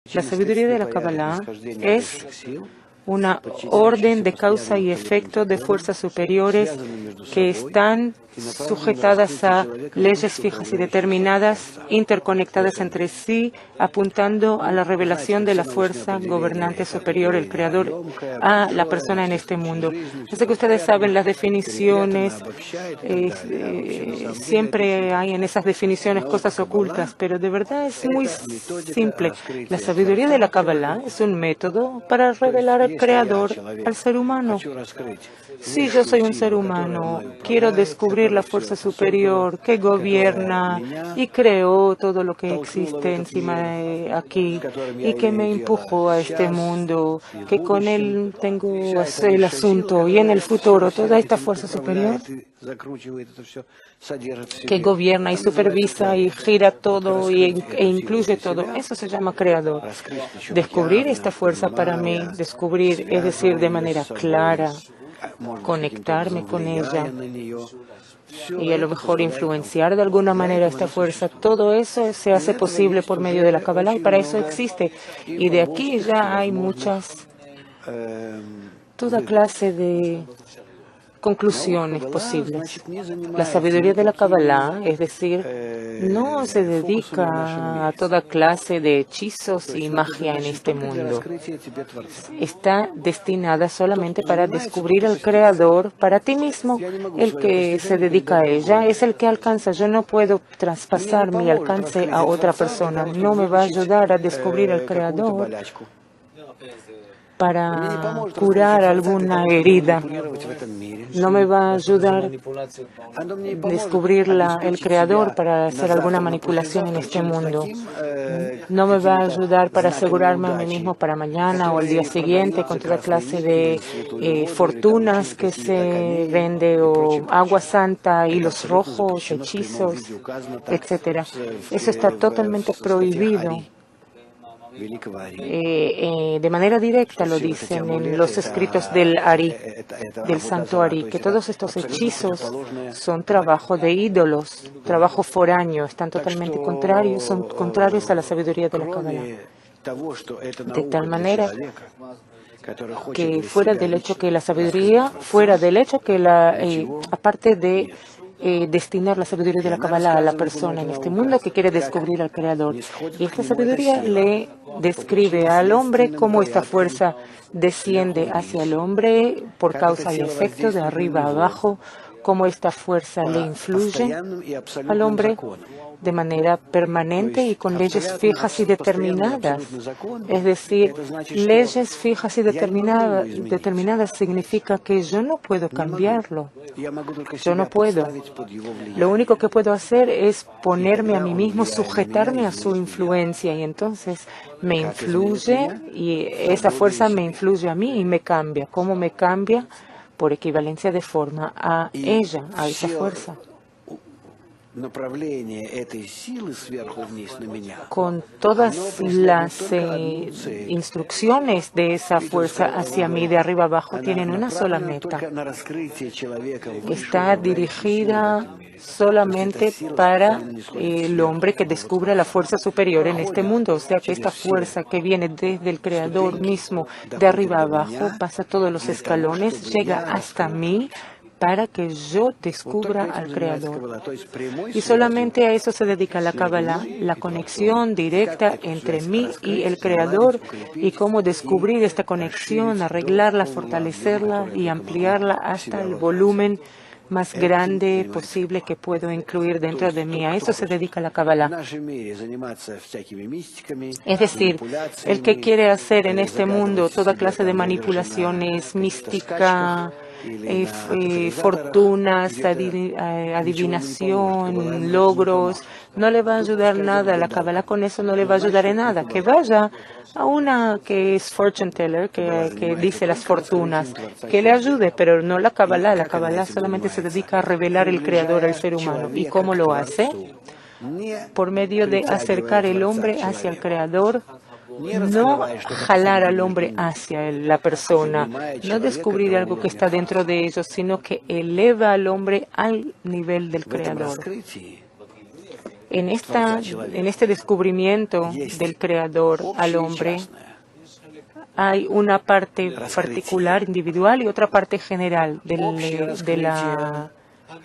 La sabiduría de la Kabbalah es una orden de causa y efecto de fuerzas superiores que están sujetadas a leyes fijas y determinadas, interconectadas entre sí, apuntando a la revelación de la fuerza gobernante superior, el Creador, a la persona en este mundo. Yo sé que ustedes saben las definiciones, siempre hay en esas definiciones cosas ocultas, pero de verdad es muy simple. La sabiduría de la Kabbalah es un método para revelar al Creador al ser humano. Si yo soy un ser humano, quiero descubrir la fuerza superior que gobierna y creó todo lo que existe encima de aquí y que me empujó a este mundo, que con él tengo el asunto y en el futuro toda esta fuerza superior que gobierna y supervisa y gira todo e incluye todo. Eso se llama creador. Descubrir esta fuerza para mí, descubrir, es decir, de manera clara, conectarme con ella y a lo mejor influenciar de alguna manera esta fuerza. Todo eso se hace posible por medio de la Kabbalah y para eso existe. Y de aquí ya hay toda clase de conclusiones posibles. La sabiduría de la Kabbalah, es decir, no se dedica a toda clase de hechizos y magia en este mundo. Está destinada solamente para descubrir al Creador para ti mismo. El que se dedica a ella es el que alcanza. Yo no puedo traspasar mi alcance a otra persona. No me va a ayudar a descubrir al Creador para curar alguna herida. No me va a ayudar a descubrir el Creador para hacer alguna manipulación en este mundo. No me va a ayudar para asegurarme a mí mismo para mañana o al día siguiente con toda clase de fortunas que se vende o agua santa, hilos rojos, hechizos, etc. Eso está totalmente prohibido. De manera directa lo dicen en los escritos del Ari, del Santo Ari, que todos estos hechizos son trabajo de ídolos, trabajo foráneo, están totalmente contrarios, son contrarios a la sabiduría de la Kabbalah. De tal manera que fuera del hecho que la sabiduría, aparte de destinar la sabiduría de la Kabbalah a la persona en este mundo que quiere descubrir al Creador. Y esta sabiduría le describe al hombre cómo esta fuerza desciende hacia el hombre por causa y efecto, de arriba a abajo, cómo esta fuerza le influye al hombre de manera permanente y con leyes fijas y determinadas. Es decir, leyes fijas y determinadas significa que yo no puedo cambiarlo. Yo no puedo. Lo único que puedo hacer es ponerme a mí mismo, sujetarme a su influencia y entonces me influye y esa fuerza me influye a mí y me cambia. ¿Cómo me cambia? Por equivalencia de forma a ella, a esa fuerza. Con todas las instrucciones de esa fuerza hacia mí de arriba abajo tienen una sola meta. Está dirigida solamente para el hombre que descubre la fuerza superior en este mundo. O sea que esta fuerza que viene desde el Creador mismo, de arriba abajo, pasa todos los escalones, llega hasta mí, para que yo descubra al Creador. Y solamente a eso se dedica la Kabbalah, la conexión directa entre mí y el Creador y cómo descubrir esta conexión, arreglarla, fortalecerla y ampliarla hasta el volumen más grande posible que puedo incluir dentro de mí. A eso se dedica la Kabbalah. Es decir, el que quiere hacer en este mundo toda clase de manipulaciones, mística, fortunas, adivinación, logros, no le va a ayudar nada. La Kabbalah con eso no le va a ayudar en nada. Que vaya a una que es fortune teller, que dice las fortunas, que le ayude, pero no la Kabbalah. La Kabbalah solamente se dedica a revelar el Creador al ser humano. ¿Y cómo lo hace? Por medio de acercar el hombre hacia el Creador, no jalar al hombre hacia la persona, no descubrir algo que está dentro de ellos, sino que eleva al hombre al nivel del Creador. En este descubrimiento del Creador al hombre hay una parte particular, individual, y otra parte general de la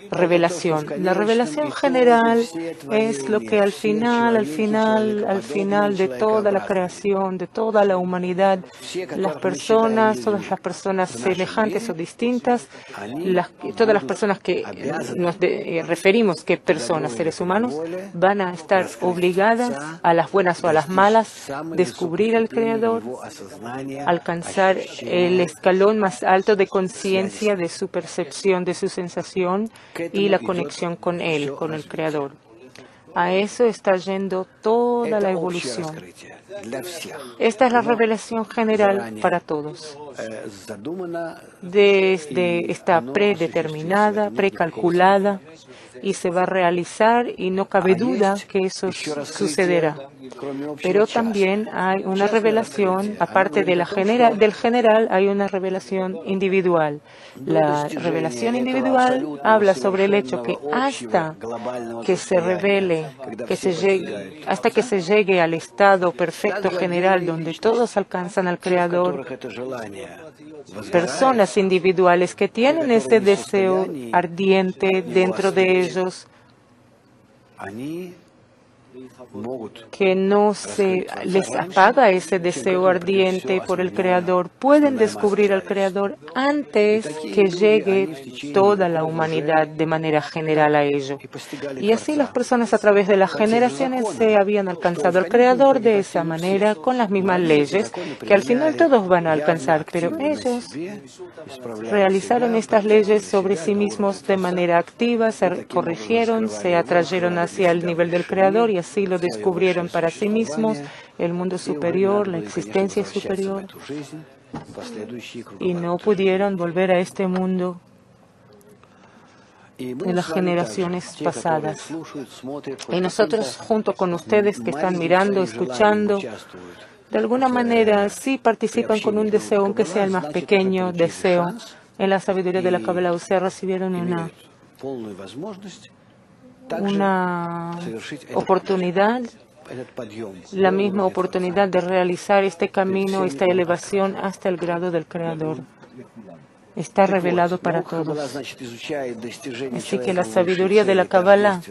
revelación. La revelación general es lo que al final de toda la creación, de toda la humanidad, todas las personas semejantes o distintas, todas las personas que nos referimos que personas, seres humanos, van a estar obligadas, a las buenas o a las malas, descubrir al Creador, alcanzar el escalón más alto de conciencia, de su percepción, de su sensación, y la conexión con Él, con el Creador. A eso está yendo toda la evolución. Esta es la revelación general para todos. Está predeterminada, precalculada, y se va a realizar, y no cabe duda que eso sucederá. Pero también hay una revelación, aparte de del general, hay una revelación individual. La revelación individual habla sobre el hecho que hasta que se revele, hasta que se llegue al estado perfecto general donde todos alcanzan al Creador, personas individuales que tienen ese deseo ardiente dentro de ellos, que no se les apaga ese deseo ardiente por el Creador, pueden descubrir al Creador antes que llegue toda la humanidad de manera general a ello. Y así las personas a través de las generaciones se habían alcanzado al Creador de esa manera, con las mismas leyes, que al final todos van a alcanzar, pero ellos realizaron estas leyes sobre sí mismos de manera activa, se corrigieron, se atrayeron hacia el nivel del Creador y así lo descubrieron para sí mismos, el mundo superior, la existencia superior, y no pudieron volver a este mundo en las generaciones pasadas. Y nosotros, junto con ustedes que están mirando, escuchando, de alguna manera sí participan con un deseo, aunque sea el más pequeño deseo, en la sabiduría de la Kabbalah, o sea, recibieron una oportunidad, la misma oportunidad de realizar este camino, esta elevación hasta el grado del Creador. Está revelado para todos. Así que la sabiduría de la Kabbalah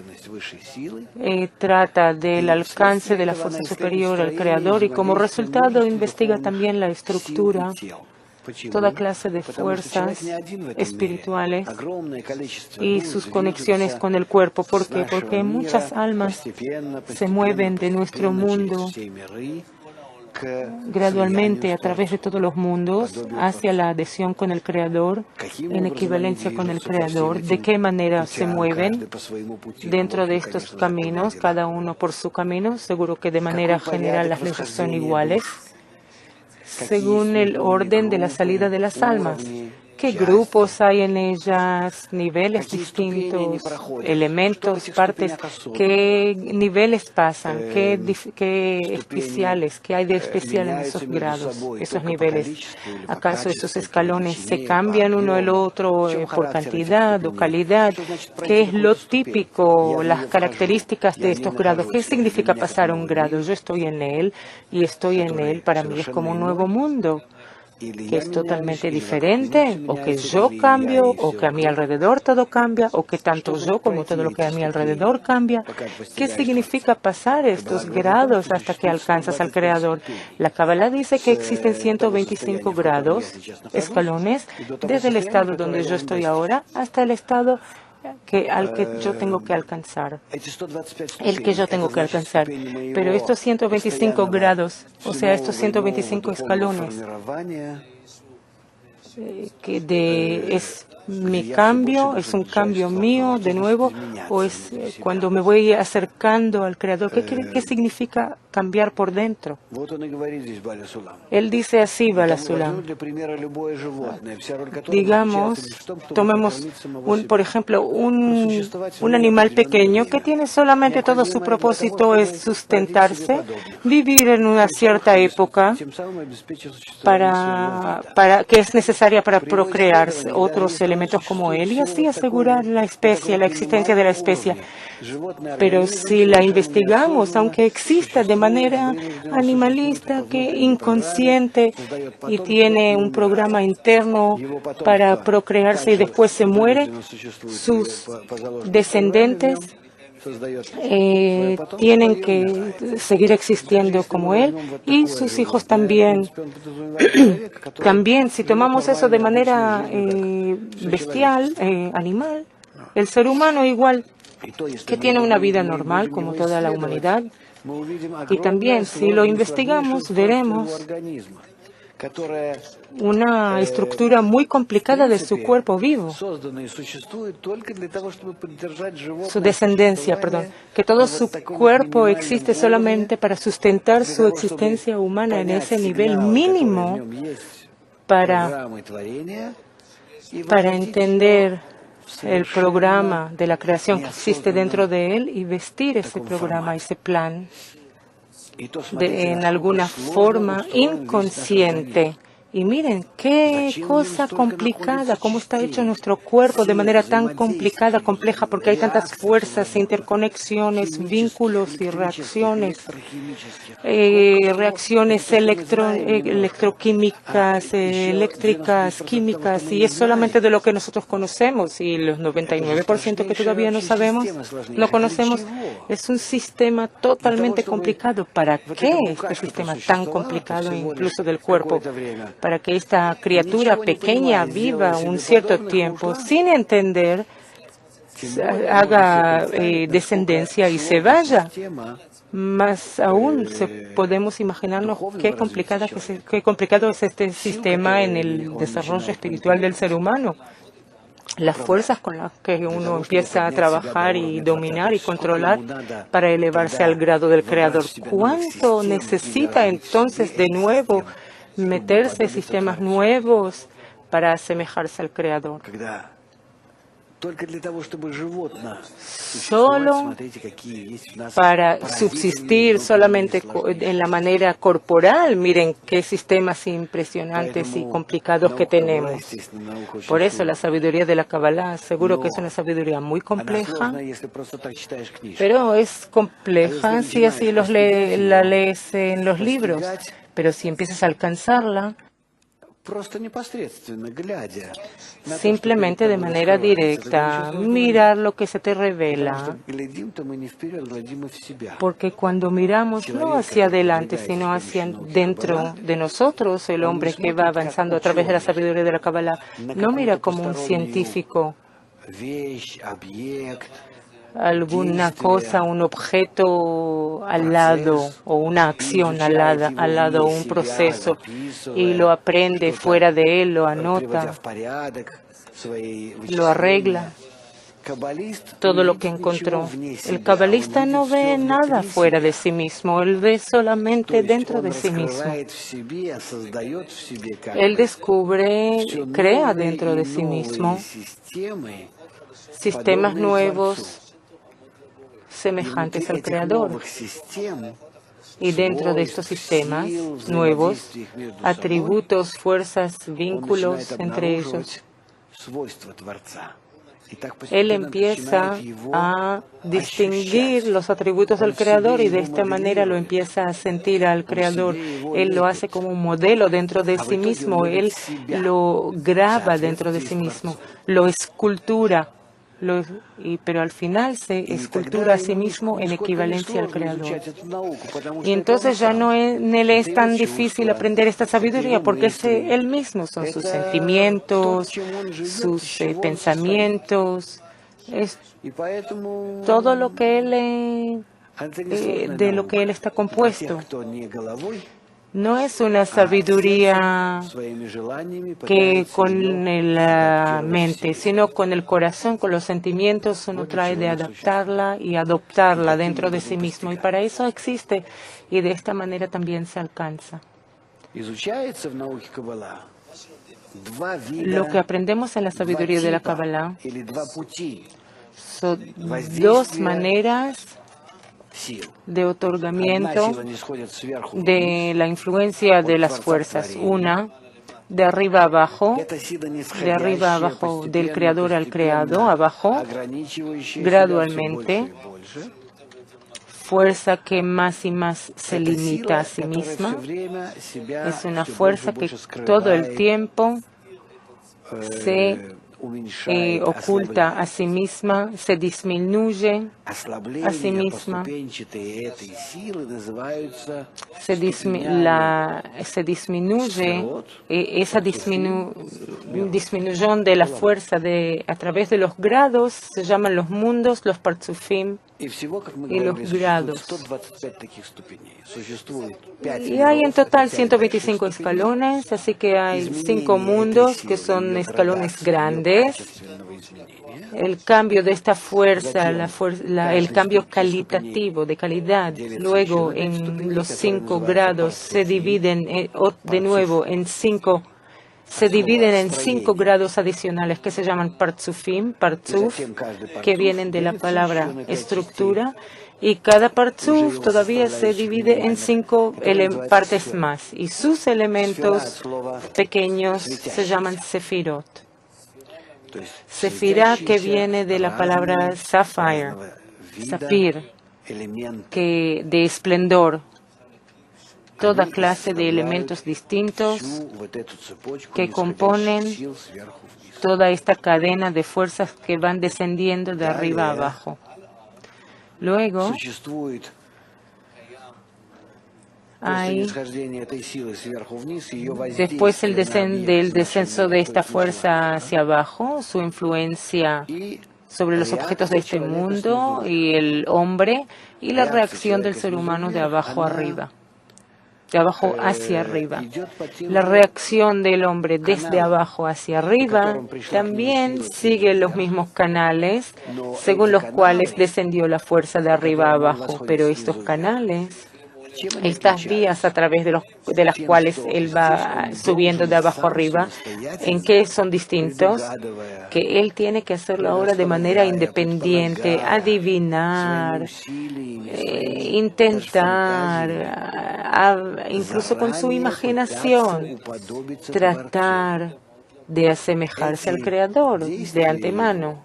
trata del alcance de la fuerza superior al Creador y como resultado investiga también la estructura, toda clase de fuerzas espirituales y sus conexiones con el cuerpo. ¿Por qué? Porque muchas almas se mueven de nuestro mundo gradualmente a través de todos los mundos hacia la adhesión con el Creador, en equivalencia con el Creador. ¿De qué manera se mueven dentro de estos caminos, cada uno por su camino? Seguro que de manera general las leyes son iguales, según el orden de la salida de las almas. ¿Qué grupos hay en ellas? Niveles distintos, elementos, partes. ¿Qué niveles pasan? ¿Qué especiales? ¿Qué hay de especial en esos grados, esos niveles? ¿Acaso esos escalones se cambian uno el otro por cantidad o calidad? ¿Qué es lo típico, las características de estos grados? ¿Qué significa pasar un grado? Yo estoy en él y estoy en él. Para mí es como un nuevo mundo, que es totalmente diferente, o que yo cambio, o que a mi alrededor todo cambia, o que tanto yo como todo lo que a mi alrededor cambia. ¿Qué significa pasar estos grados hasta que alcanzas al Creador? La Kabbalah dice que existen 125 grados, escalones, desde el estado donde yo estoy ahora hasta el estado al que yo tengo que alcanzar, el que yo tengo que alcanzar. Pero estos 125 grados, o sea, estos 125 escalones, es mi cambio, es un cambio mío de nuevo, o es cuando me voy acercando al Creador. ¿Qué significa cambiar por dentro? Él dice así, Bala Sulam. Digamos, tomemos, por ejemplo, un animal pequeño que tiene solamente todo su propósito es sustentarse, vivir en una cierta época que es necesaria para procrearse. Otros elementos elementos como él y así asegurar la existencia de la especie. Pero si la investigamos, aunque exista de manera animalista, que inconsciente y tiene un programa interno para procrearse y después se muere, sus descendientes tienen que seguir existiendo como él y sus hijos también. También, si tomamos eso de manera bestial, animal, el ser humano igual, que tiene una vida normal como toda la humanidad. Y también, si lo investigamos, veremos una estructura muy complicada de su cuerpo vivo, su descendencia, perdón, que todo su cuerpo existe solamente para sustentar su existencia humana en ese nivel mínimo para entender el programa de la creación que existe dentro de él y vestir ese programa, ese plan en alguna forma inconsciente. Y miren, qué cosa complicada, cómo está hecho nuestro cuerpo de manera tan complicada, compleja, porque hay tantas fuerzas, interconexiones, vínculos y reacciones, reacciones electroquímicas, eléctricas, químicas, y es solamente de lo que nosotros conocemos, y los 99% que todavía no sabemos, no conocemos, es un sistema totalmente complicado. ¿Para qué este sistema tan complicado, incluso del cuerpo? Para que esta criatura pequeña viva un cierto tiempo sin entender, haga descendencia y se vaya. Más aún podemos imaginarnos qué complicado es este sistema en el desarrollo espiritual del ser humano. Las fuerzas con las que uno empieza a trabajar y dominar y controlar para elevarse al grado del Creador. ¿Cuánto necesita entonces de nuevo meterse en sistemas nuevos para asemejarse al Creador? Solo para subsistir solamente en la manera corporal. Miren qué sistemas impresionantes y complicados que tenemos. Por eso la sabiduría de la Kabbalah, seguro que es una sabiduría muy compleja, pero es compleja si así la lees en los libros. Pero si empiezas a alcanzarla, simplemente de manera directa, mirar lo que se te revela. Porque cuando miramos no hacia adelante, sino hacia dentro de nosotros, el hombre que va avanzando a través de la sabiduría de la Kabbalah, no mira como un científico alguna cosa, un objeto al lado o una acción al lado, un proceso, y lo aprende fuera de él, lo anota, lo arregla, todo lo que encontró. El cabalista no ve nada fuera de sí mismo, él ve solamente dentro de sí mismo. Él descubre, crea dentro de sí mismo sistemas nuevos semejantes al Creador. Y dentro de estos sistemas nuevos, atributos, fuerzas, vínculos entre ellos, él empieza a distinguir los atributos del Creador y de esta manera lo empieza a sentir al Creador. Él lo hace como un modelo dentro de sí mismo, él lo graba dentro de sí mismo, lo escultura. Pero al final se escultura a sí mismo en equivalencia al Creador. Y entonces ya no le es tan difícil aprender esta sabiduría porque es él mismo, son sus sentimientos, sus pensamientos, es todo lo que él de lo que él está compuesto. No es una sabiduría que con la mente, sino con el corazón, con los sentimientos, uno trae de adaptarla y adoptarla dentro de sí mismo. Y para eso existe, y de esta manera también se alcanza. Lo que aprendemos en la sabiduría de la Kabbalah son dos maneras de otorgamiento de la influencia de las fuerzas. Una de arriba abajo, del creador al creado, abajo, gradualmente, fuerza que más y más se limita a sí misma. Es una fuerza que todo el tiempo se oculta a sí misma, se disminuye a sí misma, se disminuye, esa disminución de la fuerza a través de los grados se llaman los mundos, los parzufim y los grados. Y hay en total 125 escalones, así que hay 5 mundos que son escalones grandes. El cambio de esta fuerza, el cambio calitativo, de calidad, luego en los 5 grados se dividen de nuevo en 5 grados adicionales que se llaman parzufim, parzuf, que vienen de la palabra estructura, y cada parzuf todavía se divide en 5 partes más, y sus elementos pequeños se llaman sefirot. Sefirá, que viene de la palabra sapphire, zafir, de esplendor. Toda clase de elementos distintos que componen toda esta cadena de fuerzas que van descendiendo de arriba a abajo. Luego, hay, después del descenso de esta fuerza hacia abajo, su influencia sobre los objetos de este mundo y el hombre, y la reacción del ser humano de abajo arriba. De abajo hacia arriba. La reacción del hombre desde abajo hacia arriba también sigue los mismos canales según los cuales descendió la fuerza de arriba a abajo. Pero estos canales, estas vías a través de las cuales él va subiendo de abajo arriba, ¿en qué son distintos? Que él tiene que hacerlo ahora de manera independiente, adivinar, intentar, incluso con su imaginación, tratar de asemejarse al Creador de antemano.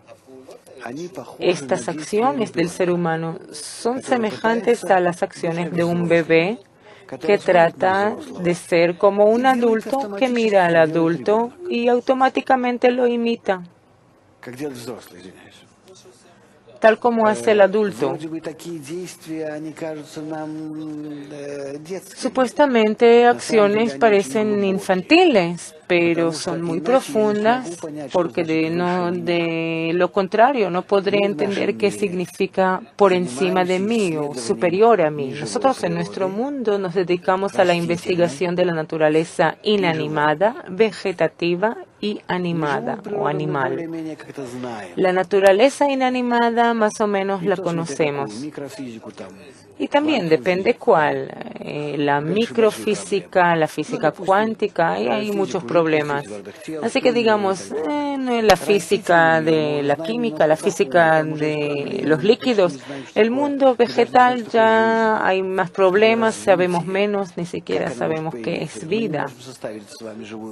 Estas acciones del ser humano son semejantes a las acciones de un bebé que trata de ser como un adulto que mira al adulto y automáticamente lo imita, tal como hace el adulto. Supuestamente acciones parecen infantiles, pero son muy profundas, porque de lo contrario no podré entender qué significa por encima de mí o superior a mí. Nosotros en nuestro mundo nos dedicamos a la investigación de la naturaleza inanimada, vegetativa y animada o animal. La naturaleza inanimada más o menos la conocemos. Y también depende cuál. La microfísica, la física cuántica, y hay muchos problemas. Así que digamos, la física de la química, la física de los líquidos, el mundo vegetal ya hay más problemas, sabemos menos, ni siquiera sabemos qué es vida,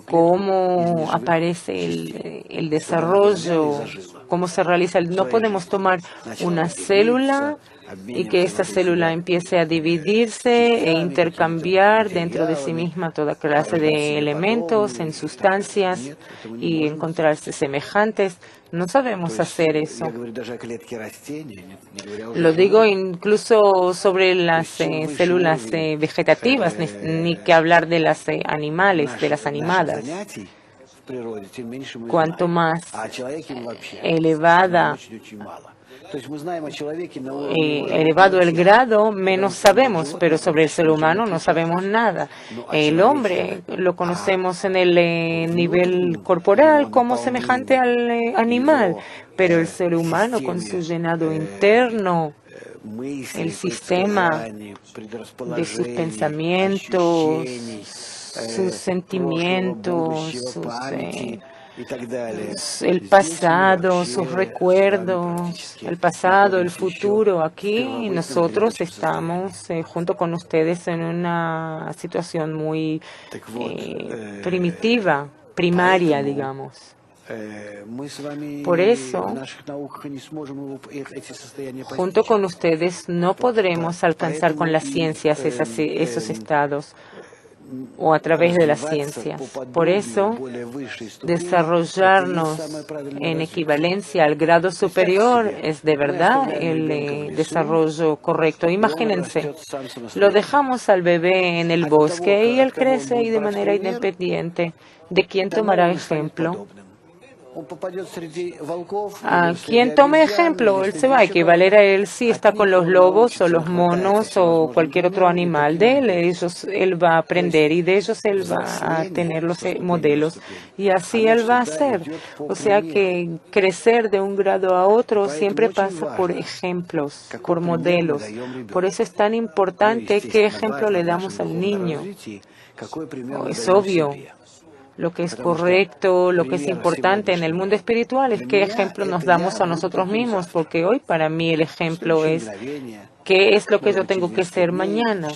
cómo aparece el desarrollo, cómo se realiza. No podemos tomar una célula y que esta célula empiece a dividirse e intercambiar dentro de sí misma toda clase de elementos en sustancias y encontrarse semejantes. No sabemos hacer eso. Lo digo incluso sobre las células vegetativas, ni que hablar de las animales, de las animadas. Cuanto más elevado el grado, menos sabemos, pero sobre el ser humano no sabemos nada. El hombre lo conocemos en el nivel corporal como semejante al animal, pero el ser humano con su llenado interno, el sistema de sus pensamientos, sus sentimientos, el pasado, sus recuerdos, el pasado, el futuro. Aquí nosotros estamos junto con ustedes en una situación muy primitiva, primaria, digamos. Por eso, junto con ustedes, no podremos alcanzar con las ciencias esos estados o a través de las ciencias. Por eso, desarrollarnos en equivalencia al grado superior es de verdad el desarrollo correcto. Imagínense, lo dejamos al bebé en el bosque y él crece y de manera independiente. ¿De quién tomará ejemplo? ¿A quién tome ejemplo? Él se va a equivaler a él si está con los lobos o los monos o cualquier otro animal. De él, él va a aprender y de ellos él va a tener los modelos. Y así él va a ser. O sea que crecer de un grado a otro siempre pasa por ejemplos, por modelos. Por eso es tan importante qué ejemplo le damos al niño. Es obvio. Lo que es correcto, lo que es importante en el mundo espiritual es qué ejemplo nos damos a nosotros mismos, porque hoy para mí el ejemplo es qué es lo que yo tengo que ser mañana,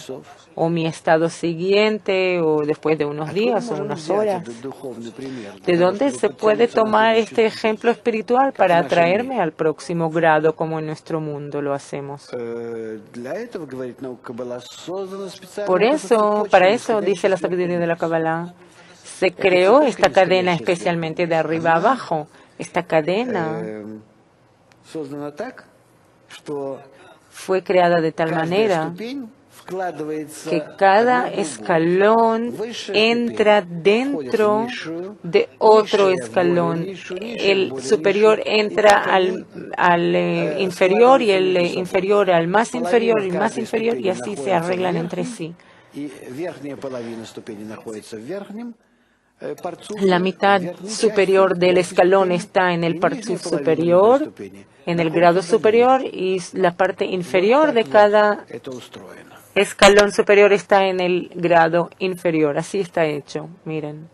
o mi estado siguiente, o después de unos días o unas horas. ¿De dónde se puede tomar este ejemplo espiritual para atraerme al próximo grado como en nuestro mundo lo hacemos? Por eso, para eso dice la sabiduría de la Kabbalah, se creó esta cadena especialmente de arriba a abajo. Esta cadena fue creada de tal manera que cada escalón entra dentro de otro escalón. El superior entra al inferior y el inferior al más inferior y más inferior y así se arreglan entre sí. La mitad superior del escalón está en el parzuf superior, en el grado superior, y la parte inferior de cada escalón superior está en el grado inferior. Así está hecho, miren.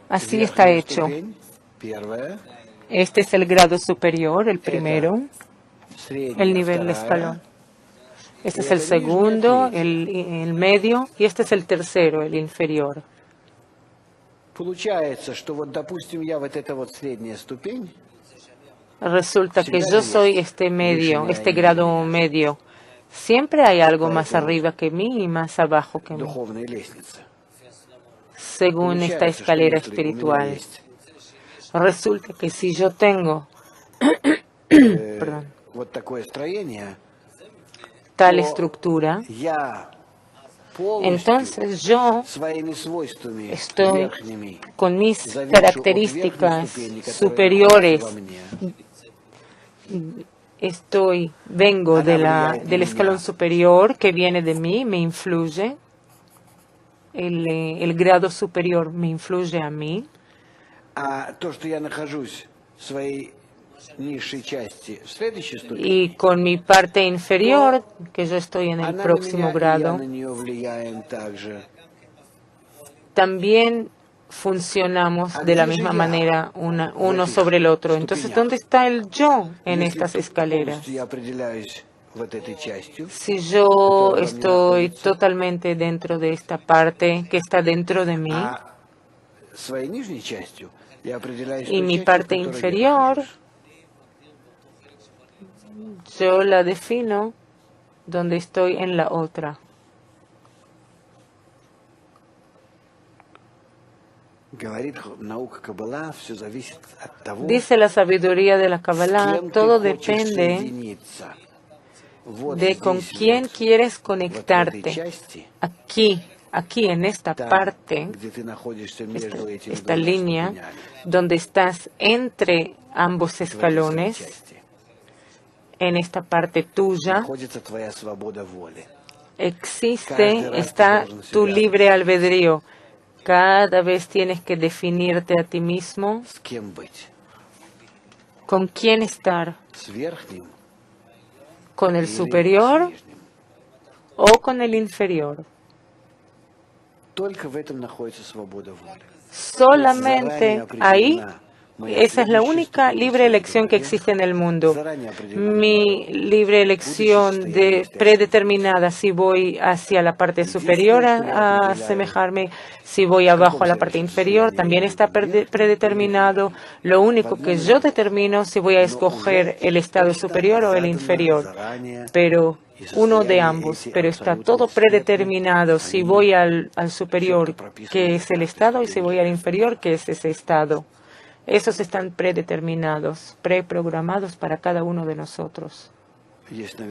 Así está hecho. Este es el grado superior, el primero, el nivel del escalón. Este es el segundo, el medio, y este es el tercero, el inferior. Resulta que yo soy este medio, este grado medio. Siempre hay algo más arriba que mí y más abajo que mí, según esta escalera espiritual. Resulta que si yo tengo tal estructura, entonces yo estoy con mis características superiores. Vengo del escalón superior que viene de mí, me influye. El grado superior me influye a mí. Y con mi parte inferior, que yo estoy en el próximo grado, también funcionamos de la misma manera uno sobre el otro. Entonces, ¿dónde está el yo en estas escaleras? Si yo estoy totalmente dentro de esta parte que está dentro de mí, y mi parte inferior, yo la defino donde estoy en la otra. Dice la sabiduría de la Kabbalah, todo depende de con quién quieres conectarte. Aquí en esta parte, esta línea, donde estás entre ambos escalones, en esta parte tuya находится твоя свобода воли. está tu libre albedrío. Cada vez tienes que definirte a ti mismo С кем быть? con quién estar, С верхним con el или superior с нижним? o con el inferior. Только в этом находится свобода воли. Solamente ahí, esa es la única libre elección que existe en el mundo. Mi libre elección predeterminada si voy hacia la parte superior a asemejarme, si voy abajo a la parte inferior, también está predeterminado. Lo único que yo determino si voy a escoger el estado superior o el inferior, pero uno de ambos, pero está todo predeterminado si voy al superior, que es el estado, y si voy al inferior, que es ese estado. Esos están predeterminados, preprogramados para cada uno de nosotros.